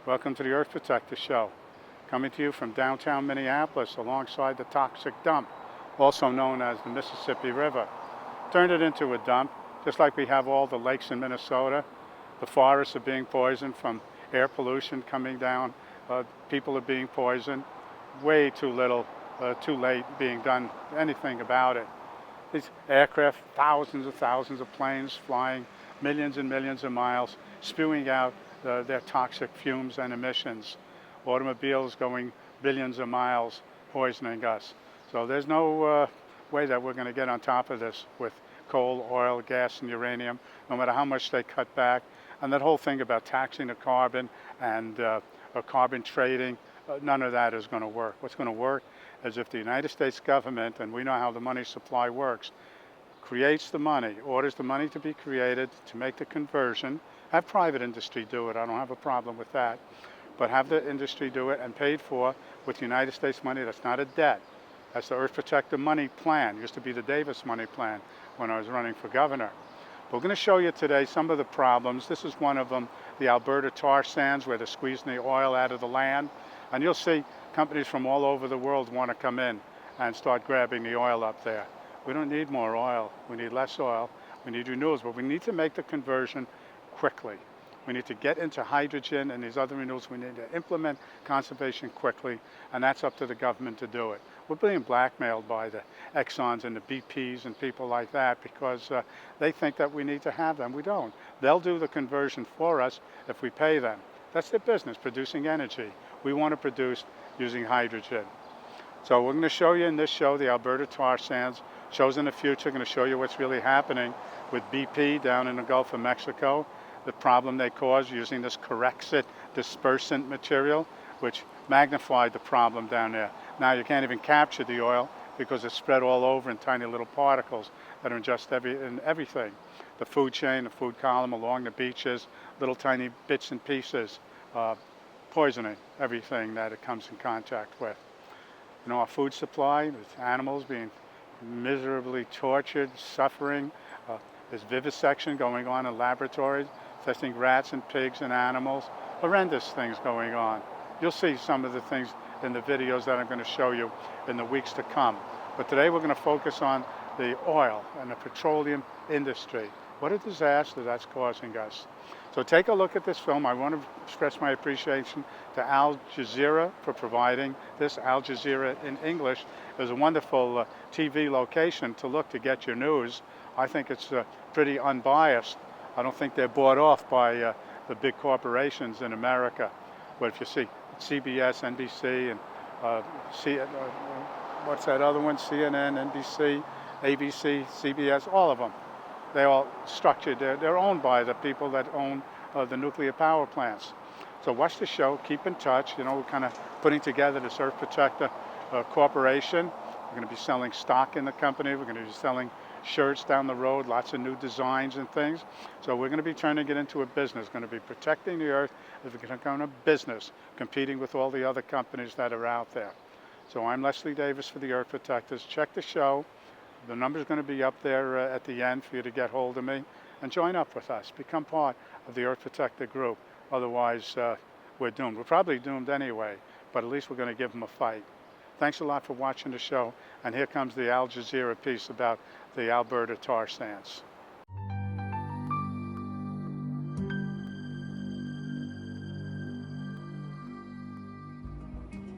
Welcome to the Earth Protector Show, coming to you from downtown Minneapolis alongside the toxic dump, also known as the Mississippi River. Turned it into a dump, just like we have all the lakes in Minnesota. The forests are being poisoned from air pollution coming down. People are being poisoned. Way too little, too late being done anything about it. These aircraft, thousands of planes flying millions and millions of miles, spewing out their toxic fumes and emissions. Automobiles going billions of miles, poisoning us. So there's no way that we're going to get on top of this with coal, oil, gas, and uranium, no matter how much they cut back. And that whole thing about taxing the carbon and carbon trading, none of that is going to work. What's going to work is if the United States government, and we know how the money supply works, creates the money, orders the money to be created to make the conversion. Have private industry do it. I don't have a problem with that. But have the industry do it and paid for with United States money. That's not a debt. That's the Earth Protector money plan. It used to be the Davis money plan when I was running for governor. But we're going to show you today some of the problems. This is one of them, the Alberta tar sands, where they're squeezing the oil out of the land. And you'll see companies from all over the world want to come in and start grabbing the oil up there. We don't need more oil. We need less oil. We need renewables, but we need to make the conversion quickly. We need to get into hydrogen and these other renewables. We need to implement conservation quickly, and that's up to the government to do it. We're being blackmailed by the Exxons and the BPs and people like that because they think that we need to have them. We don't. They'll do the conversion for us if we pay them. That's their business, producing energy. We want to produce using hydrogen. So we're going to show you in this show the Alberta tar sands. Shows in the future, going to show you what's really happening with BP down in the Gulf of Mexico, the problem they caused using this Corexit dispersant material, which magnified the problem down there. Now you can't even capture the oil because it's spread all over in tiny little particles that are in just everything. The food chain, the food column along the beaches, little tiny bits and pieces, poisoning everything that it comes in contact with. You know, our food supply, with animals being miserably tortured, suffering. There's vivisection going on in laboratories, testing rats and pigs and animals. Horrendous things going on. You'll see some of the things in the videos that I'm going to show you in the weeks to come. But today we're going to focus on the oil and the petroleum industry. What a disaster that's causing us. So take a look at this film. I want to express my appreciation to Al Jazeera for providing this. Al Jazeera in English is a wonderful TV location to look to get your news. I think it's pretty unbiased. I don't think they're bought off by the big corporations in America. But if you see CBS, NBC, and what's that other one? CNN, NBC, ABC, CBS, all of them. They all structured, they're owned by the people that own the nuclear power plants. So watch the show, keep in touch. You know, we're kind of putting together this Earth Protector Corporation. We're going to be selling stock in the company. We're going to be selling shirts down the road, lots of new designs and things. So we're going to be turning it into a business, going to be protecting the earth. It's going to become a business, competing with all the other companies that are out there. So I'm Leslie Davis for the Earth Protectors. Check the show. The number's going to be up there at the end for you to get hold of me and join up with us. Become part of the Earth Protector group. Otherwise, we're doomed. We're probably doomed anyway, but at least we're going to give them a fight. Thanks a lot for watching the show. And here comes the Al Jazeera piece about the Alberta tar sands.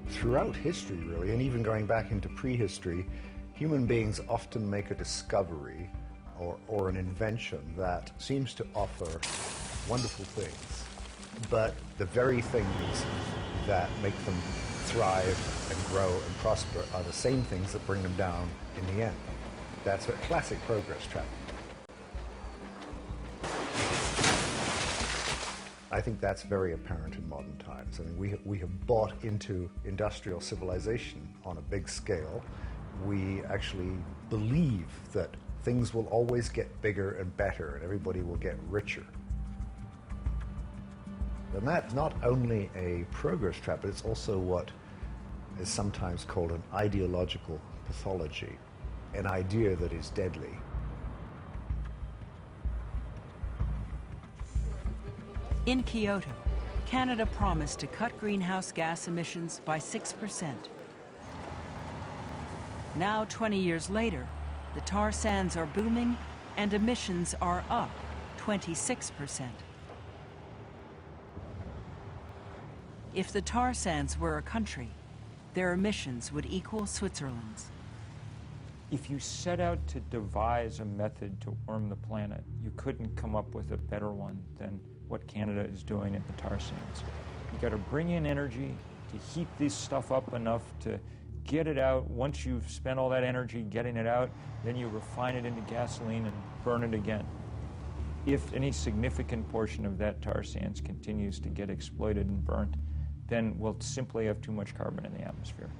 Throughout history, really, and even going back into prehistory, human beings often make a discovery or an invention that seems to offer wonderful things, but the very things that make them thrive and grow and prosper are the same things that bring them down in the end. That's a classic progress trap. I think that's very apparent in modern times. I mean, we have bought into industrial civilization on a big scale. We actually believe that things will always get bigger and better and everybody will get richer. And that's not only a progress trap, but it's also what is sometimes called an ideological pathology, an idea that is deadly. In Kyoto, Canada promised to cut greenhouse gas emissions by 6%. Now, 20 years later, the tar sands are booming and emissions are up 26%. If the tar sands were a country, their emissions would equal Switzerland's. If you set out to devise a method to warm the planet, you couldn't come up with a better one than what Canada is doing at the tar sands. You got to bring in energy to heat this stuff up enough to get it out. Once you've spent all that energy getting it out, then you refine it into gasoline and burn it again. If any significant portion of that tar sands continues to get exploited and burnt, then we'll simply have too much carbon in the atmosphere.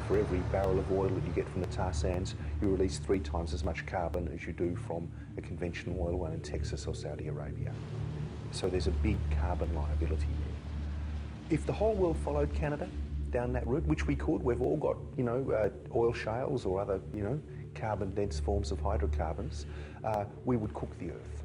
For every barrel of oil that you get from the tar sands, you release 3 times as much carbon as you do from a conventional oil well in Texas or Saudi Arabia. So there's a big carbon liability there. If the whole world followed Canada down that route, which we could, we've all got, oil shales or other, carbon-dense forms of hydrocarbons, we would cook the earth.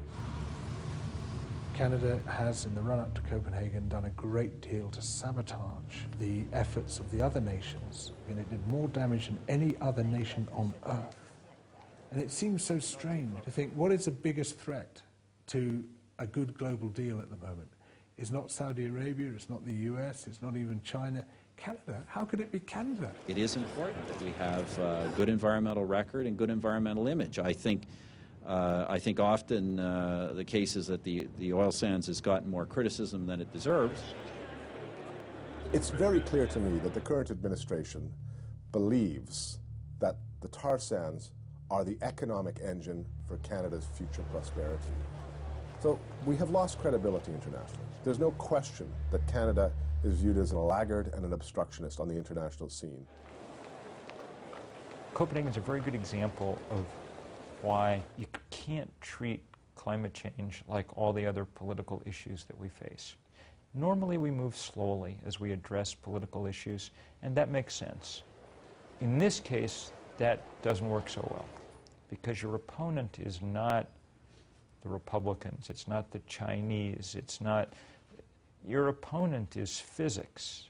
Canada has, in the run-up to Copenhagen, done a great deal to sabotage the efforts of the other nations. I mean, it did more damage than any other nation on Earth. And it seems so strange to think, what is the biggest threat to a good global deal at the moment? It's not Saudi Arabia, it's not the US, it's not even China. Canada, how could it be Canada? It is important that we have a good environmental record and good environmental image. I think often the case is that the oil sands has gotten more criticism than it deserves. It's very clear to me that the current administration believes that the tar sands are the economic engine for Canada's future prosperity. So we have lost credibility internationally. There's no question that Canada is viewed as a laggard and an obstructionist on the international scene. Copenhagen is a very good example of why you can't treat climate change like all the other political issues that we face. Normally we move slowly as we address political issues, and that makes sense. In this case, that doesn't work so well, because your opponent is not the Republicans, it's not the Chinese, your opponent is physics.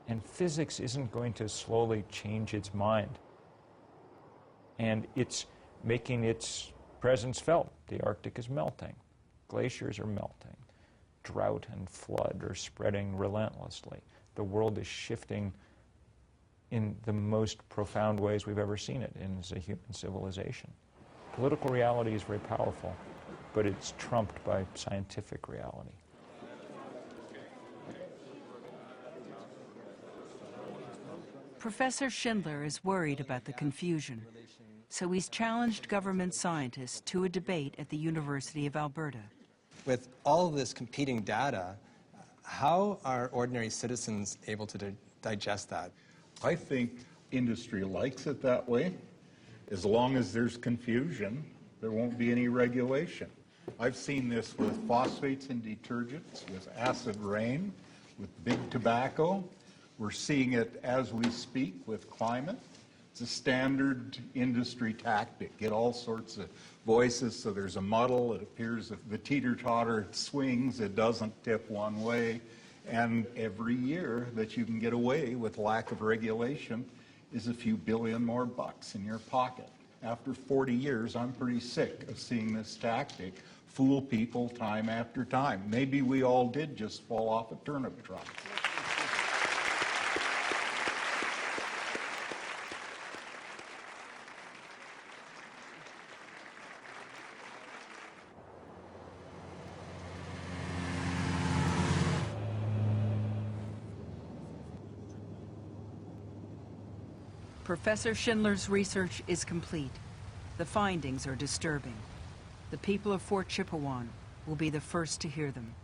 And physics isn't going to slowly change its mind. And it's making its presence felt. The Arctic is melting. Glaciers are melting. Drought and flood are spreading relentlessly. The world is shifting in the most profound ways we've ever seen it as a human civilization. Political reality is very powerful, but it's trumped by scientific reality. Professor Schindler is worried about the confusion, so he's challenged government scientists to a debate at the University of Alberta. With all of this competing data, how are ordinary citizens able to digest that? I think industry likes it that way. As long as there's confusion, there won't be any regulation. I've seen this with phosphates in detergents, with acid rain, with big tobacco. We're seeing it as we speak with climate. It's a standard industry tactic. Get all sorts of voices so there's a muddle. It appears if the teeter-totter swings, it doesn't tip one way. And every year that you can get away with lack of regulation is a few billion more bucks in your pocket. After 40 years, I'm pretty sick of seeing this tactic fool people time after time. Maybe we all did just fall off a turnip truck. Professor Schindler's research is complete. The findings are disturbing. The people of Fort Chipewyan will be the first to hear them.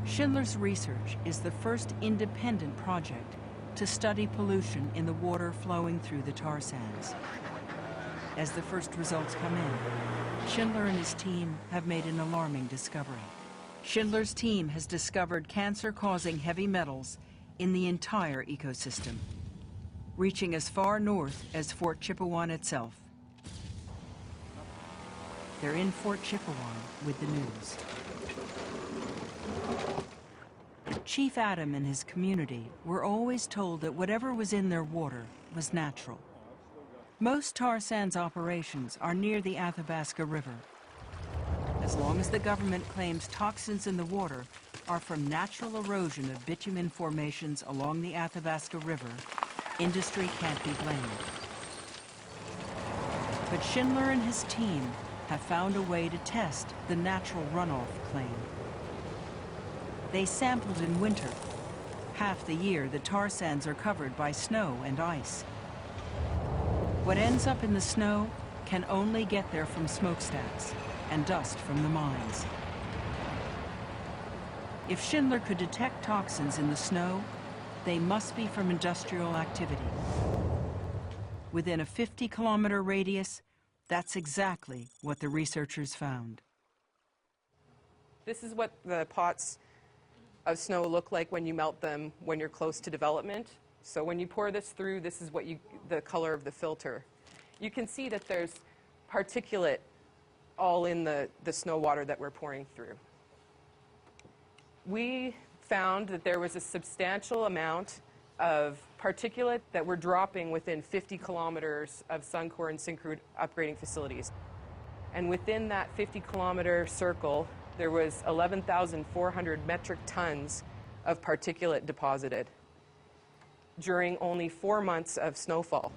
Schindler's research is the first independent project to study pollution in the water flowing through the tar sands. As the first results come in, Schindler and his team have made an alarming discovery. Schindler's team has discovered cancer-causing heavy metals in the entire ecosystem, reaching as far north as Fort Chipewyan itself. They're in Fort Chipewyan with the news. Chief Adam and his community were always told that whatever was in their water was natural. Most tar sands operations are near the Athabasca River. As long as the government claims toxins in the water are from natural erosion of bitumen formations along the Athabasca River, industry can't be blamed. But Schindler and his team have found a way to test the natural runoff claim. They sampled in winter. Half the year, the tar sands are covered by snow and ice. What ends up in the snow can only get there from smokestacks and dust from the mines. If Schindler could detect toxins in the snow, they must be from industrial activity. Within a 50-kilometer radius, that's exactly what the researchers found. This is what the pots of snow look like when you melt them when you're close to development. So when you pour this through, this is what the color of the filter. You can see that there's particulate all in the snow water that we're pouring through. We found that there was a substantial amount of particulate that were dropping within 50 kilometers of Suncor and Syncrude upgrading facilities. And within that 50-kilometer circle, there was 11,400 metric tons of particulate deposited during only 4 months of snowfall.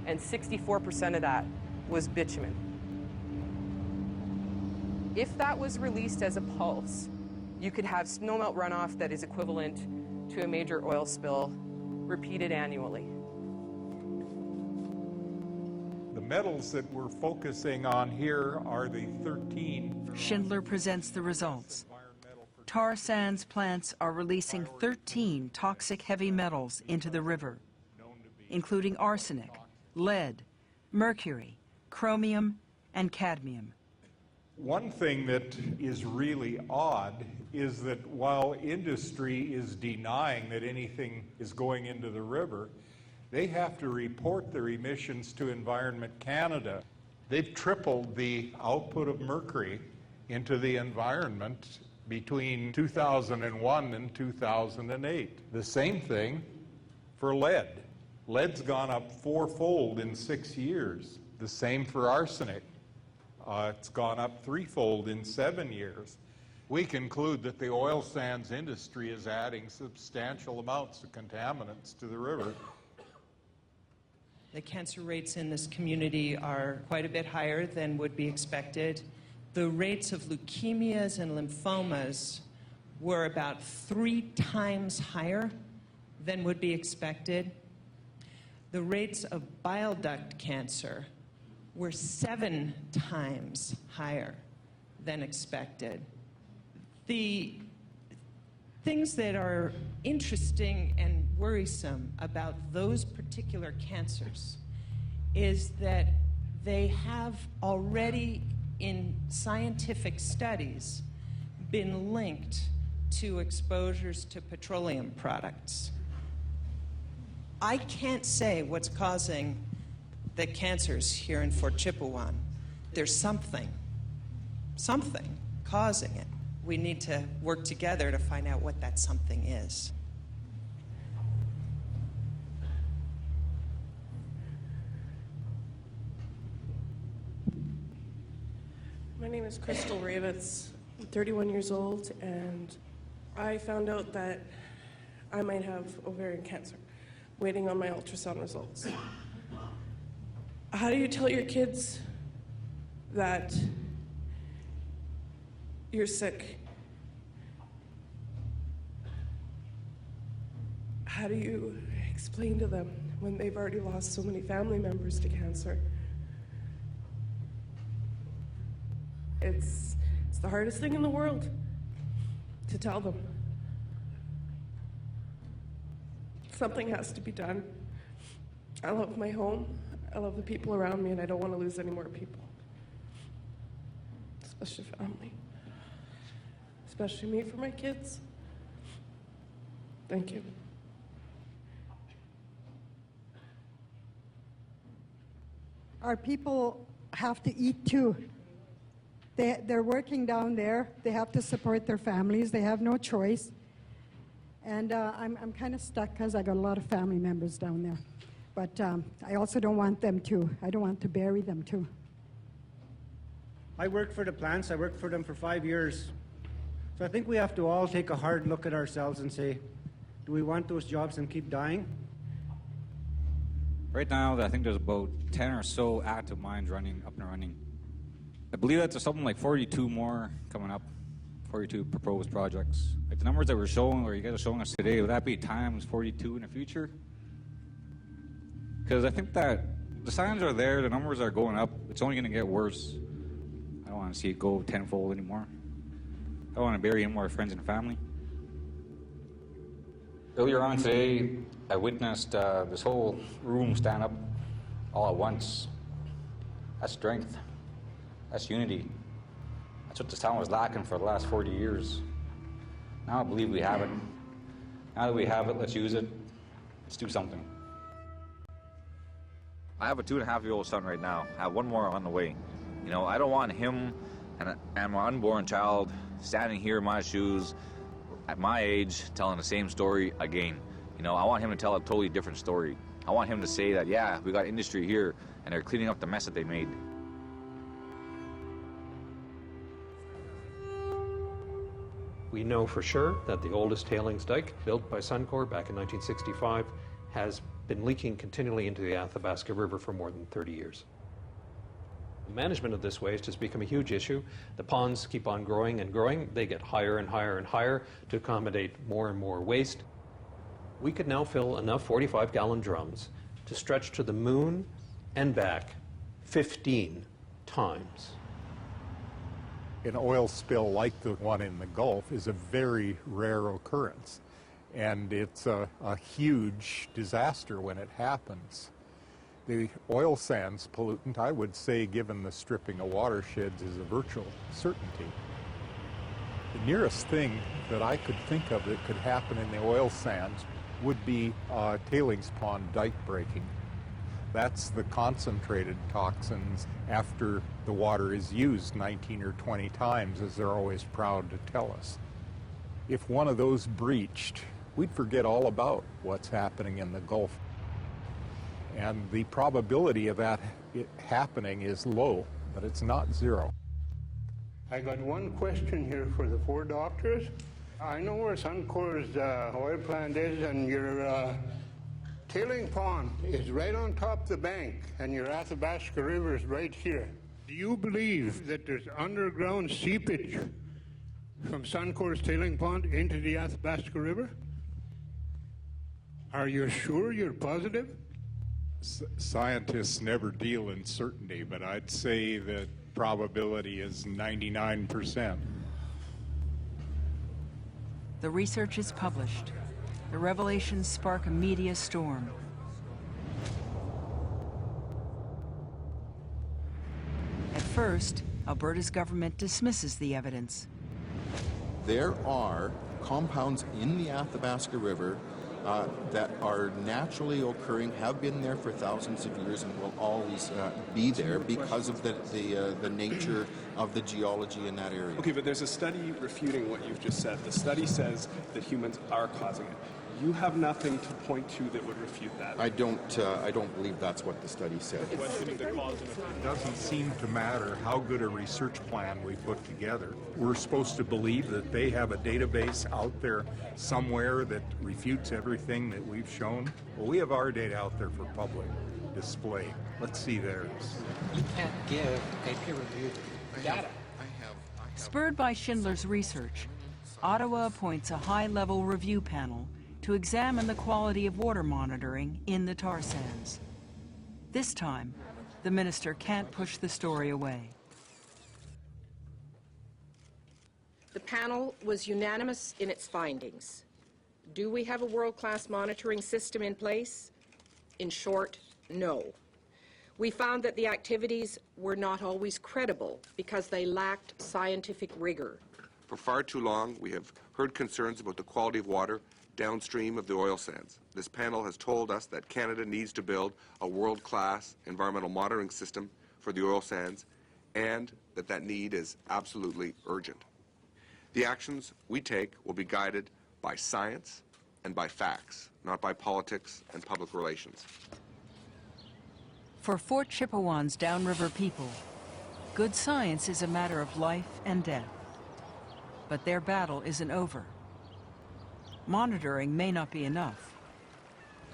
And 64% of that was bitumen. If that was released as a pulse, you could have snowmelt runoff that is equivalent to a major oil spill repeated annually. The metals that we're focusing on here are the 13. Schindler presents the results. Tar sands plants are releasing 13 toxic heavy metals into the river, including arsenic, lead, mercury, chromium, and cadmium. One thing that is really odd is that while industry is denying that anything is going into the river, they have to report their emissions to Environment Canada. They've tripled the output of mercury into the environment between 2001 and 2008. The same thing for lead. Lead's gone up 4-fold in 6 years. The same for arsenic. It's gone up 3-fold in 7 years. We conclude that the oil sands industry is adding substantial amounts of contaminants to the river. The cancer rates in this community are quite a bit higher than would be expected. The rates of leukemias and lymphomas were about 3 times higher than would be expected. The rates of bile duct cancer were 7 times higher than expected. The things that are interesting and worrisome about those particular cancers is that they have already, in scientific studies, been linked to exposures to petroleum products. I can't say what's causing the cancers here in Fort Chipewyan. There's something causing it. We need to work together to find out what that something is. My name is Crystal Ravitz. I'm 31 years old, and I found out that I might have ovarian cancer, waiting on my ultrasound results. How do you tell your kids that you're sick? How do you explain to them when they've already lost so many family members to cancer? It's the hardest thing in the world to tell them. Something has to be done. I love my home. I love the people around me, and I don't want to lose any more people, especially family, especially me for my kids. Thank you. Our people have to eat too. They're working down there. They have to support their families. They have no choice. And I'm kind of stuck because I got a lot of family members down there. But I also don't want them to. I don't want to bury them too. I worked for the plants. I worked for them for 5 years. So I think we have to all take a hard look at ourselves and say, do we want those jobs and keep dying? Right now, I think there's about 10 or so active mines running, up and running. I believe that there's something like 42 more coming up, 42 proposed projects. Like the numbers that we're showing, or you guys are showing us today, would that be times 42 in the future? Because I think that the signs are there, the numbers are going up, it's only going to get worse. I don't want to see it go tenfold anymore. I don't want to bury any more friends and family. Earlier on today, I witnessed this whole room stand up all at once. That's strength. That's unity. That's what this town was lacking for the last 40 years. Now I believe we have it. Now that we have it, let's use it. Let's do something. I have a 2.5-year-old son right now. I have one more on the way. You know, I don't want him and my unborn child standing here in my shoes at my age telling the same story again. You know, I want him to tell a totally different story. I want him to say that, yeah, we got industry here and they're cleaning up the mess that they made. We know for sure that the oldest tailings dike, built by Suncor back in 1965, has been leaking continually into the Athabasca River for more than 30 years. The management of this waste has become a huge issue. The ponds keep on growing and growing. They get higher and higher and higher to accommodate more and more waste. We could now fill enough 45-gallon drums to stretch to the moon and back 15 times. An oil spill like the one in the Gulf is a very rare occurrence, and it's a huge disaster when it happens. The oil sands pollutant, I would say, given the stripping of watersheds, is a virtual certainty. The nearest thing that I could think of that could happen in the oil sands would be tailings pond dike breaking. That's the concentrated toxins after the water is used 19 or 20 times, as they're always proud to tell us. If one of those breached, we'd forget all about what's happening in the Gulf. And the probability of that happening is low, but it's not zero. I got one question here for the 4 doctors. I know where Suncor's oil plant is, and your tailing pond is right on top of the bank, and your Athabasca River is right here. Do you believe that there's underground seepage from Suncor's tailing pond into the Athabasca River? Are you sure? You're positive? Scientists never deal in certainty, but I'd say that probability is 99%. The research is published. The revelations spark a media storm. At first, Alberta's government dismisses the evidence. There are compounds in the Athabasca River that are naturally occurring, have been there for thousands of years, and will always be there because of the nature of the geology in that area. Okay, but there's a study refuting what you've just said. The study says that humans are causing it. You have nothing to point to that would refute that. I don't believe that's what the study said. It doesn't seem to matter how good a research plan we put together. We're supposed to believe that they have a database out there somewhere that refutes everything that we've shown. Well, we have our data out there for public display. Let's see theirs. You can't give a peer-reviewed data. Spurred by Schindler's research, Ottawa appoints a high-level review panel to examine the quality of water monitoring in the tar sands. This time, the minister can't push the story away. The panel was unanimous in its findings. Do we have a world-class monitoring system in place? In short, no. We found that the activities were not always credible because they lacked scientific rigor. For far too long, we have heard concerns about the quality of water downstream of the oil sands. This panel has told us that Canada needs to build a world-class environmental monitoring system for the oil sands, and that need is absolutely urgent. The actions we take will be guided by science and by facts, not by politics and public relations. For Fort Chippewan's downriver people, good science is a matter of life and death. But their battle isn't over. Monitoring may not be enough.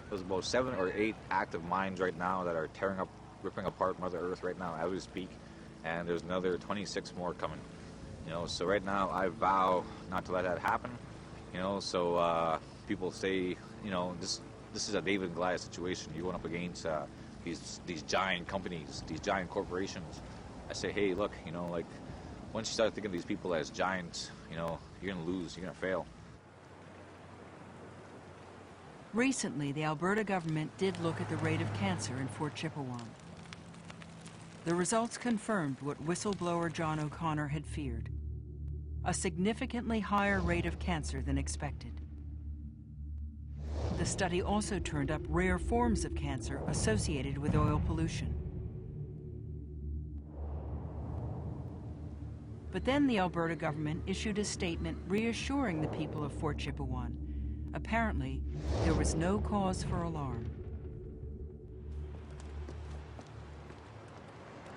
There's about 7 or 8 active mines right now that are tearing up, ripping apart Mother Earth right now as we speak, and there's another 26 more coming. You know, so right now I vow not to let that happen. You know, so people say, you know, this is a David and Goliath situation. You're going up against these giant companies, these giant corporations. I say, hey, look, you know, like once you start thinking of these people as giants, you know, you're going to lose, you're going to fail. Recently, the Alberta government did look at the rate of cancer in Fort Chippewan. The results confirmed what whistleblower John O'Connor had feared: a significantly higher rate of cancer than expected. The study also turned up rare forms of cancer associated with oil pollution. But then the Alberta government issued a statement reassuring the people of Fort Chippewan. Apparently, there was no cause for alarm.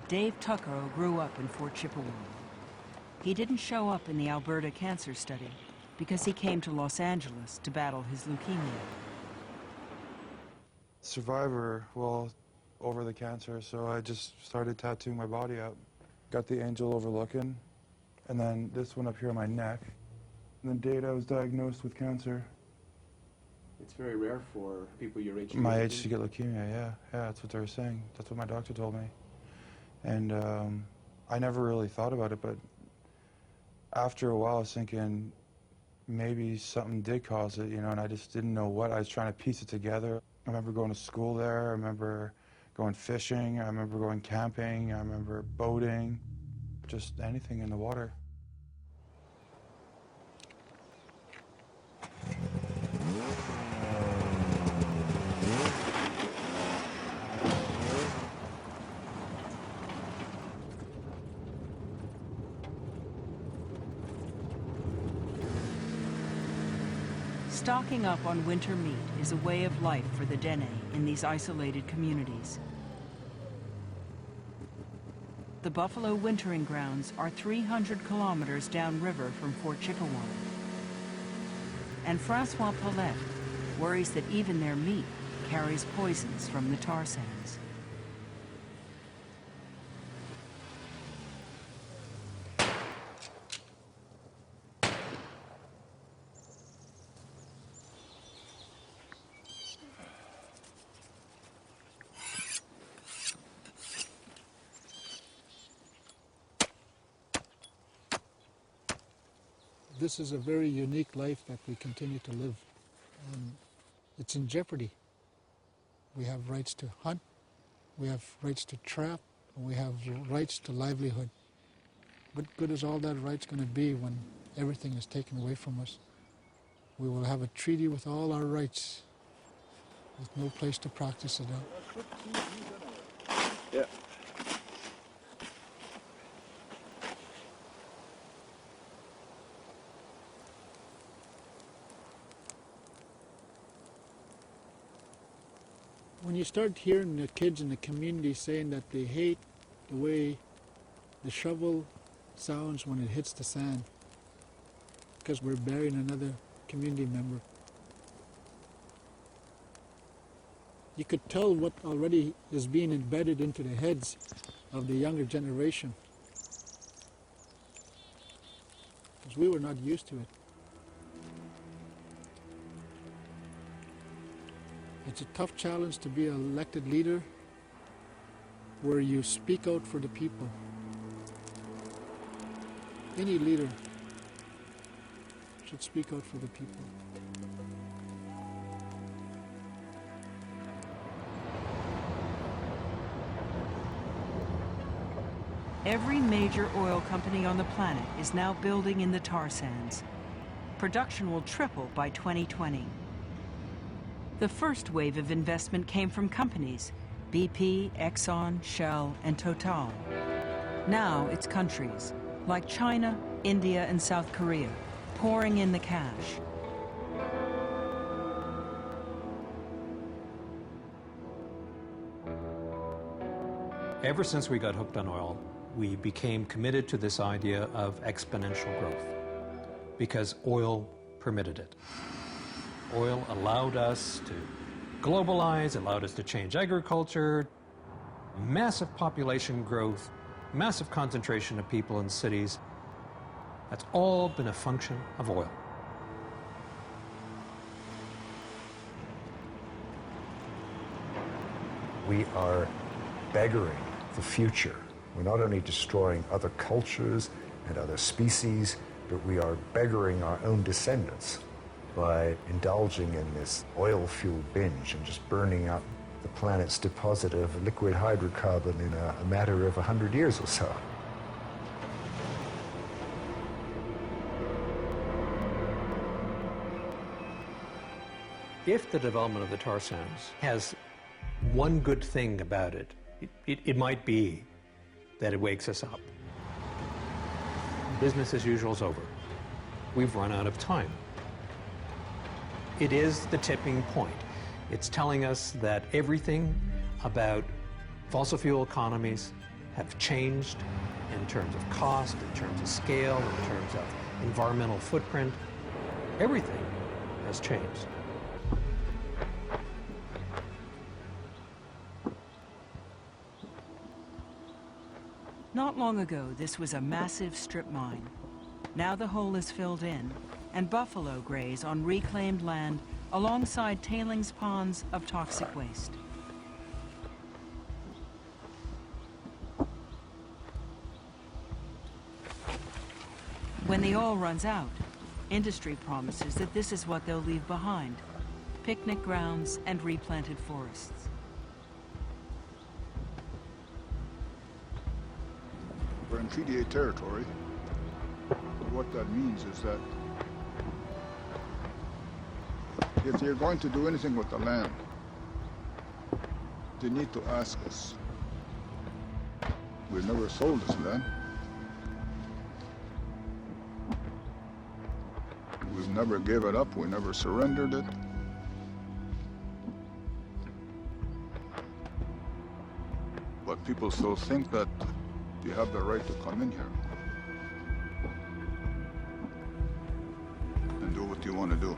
Dave Tuckerow grew up in Fort Chippewan. He didn't show up in the Alberta cancer study because he came to Los Angeles to battle his leukemia. Survivor, well, over the cancer, so I just started tattooing my body up. Got the angel overlooking, and then this one up here on my neck. And then date I was diagnosed with cancer. It's very rare for people your age. My age to get leukemia, yeah, that's what they were saying. That's what my doctor told me. And I never really thought about it, but after a while I was thinking maybe something did cause it, you know, and I just didn't know what. I was trying to piece it together. I remember going to school there, I remember going fishing, I remember going camping, I remember boating, just anything in the water. Stocking up on winter meat is a way of life for the Dene in these isolated communities. The buffalo wintering grounds are 300 kilometers downriver from Fort Chippewan. And Francois Paulette worries that even their meat carries poisons from the tar sands. This is a very unique life that we continue to live. It's in jeopardy. We have rights to hunt, we have rights to trap, and we have rights to livelihood. What good is all that rights going to be when everything is taken away from us? We will have a treaty with all our rights, with no place to practice it out. Yeah. When you start hearing the kids in the community saying that they hate the way the shovel sounds when it hits the sand, because we're burying another community member, you could tell what already is being embedded into the heads of the younger generation, because we were not used to it. It's a tough challenge to be an elected leader where you speak out for the people. Any leader should speak out for the people. Every major oil company on the planet is now building in the tar sands. Production will triple by 2020. The first wave of investment came from companies, BP, Exxon, Shell, and Total. Now it's countries like China, India, and South Korea pouring in the cash. Ever since we got hooked on oil, we became committed to this idea of exponential growth because oil permitted it. Oil allowed us to globalize, allowed us to change agriculture, massive population growth, massive concentration of people in cities. That's all been a function of oil. We are beggaring the future. We're not only destroying other cultures and other species, but we are beggaring our own descendants by indulging in this oil fuel binge and just burning up the planet's deposit of liquid hydrocarbon in a matter of 100 years or so. If the development of the tar sands has one good thing about it, it might be that it wakes us up. Business as usual is over. We've run out of time. It is the tipping point. It's telling us that everything about fossil fuel economies have changed in terms of cost, in terms of scale, in terms of environmental footprint. Everything has changed. Not long ago, this was a massive strip mine. Now the hole is filled in, and buffalo graze on reclaimed land alongside tailings ponds of toxic waste. When the oil runs out, industry promises that this is what they'll leave behind: picnic grounds and replanted forests. We're in Treaty 8 territory. What that means is that if they're going to do anything with the land, they need to ask us. We've never sold this land. We've never gave it up. We never surrendered it. But people still think that you have the right to come in here and do what you want to do.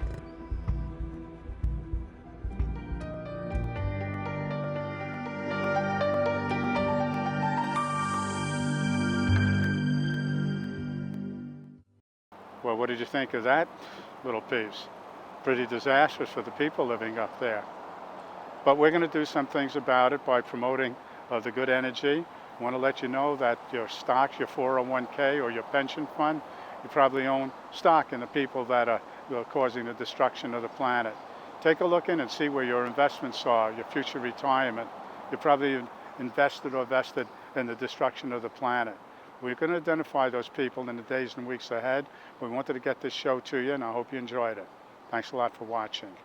Well, what did you think of that little piece? Pretty disastrous for the people living up there. But we're going to do some things about it by promoting the good energy. I want to let you know that your stocks, your 401k or your pension fund, you probably own stock in the people that are causing the destruction of the planet. Take a look in and see where your investments are, your future retirement. You're probably invested or vested in the destruction of the planet. We're going to identify those people in the days and weeks ahead. We wanted to get this show to you, and I hope you enjoyed it. Thanks a lot for watching.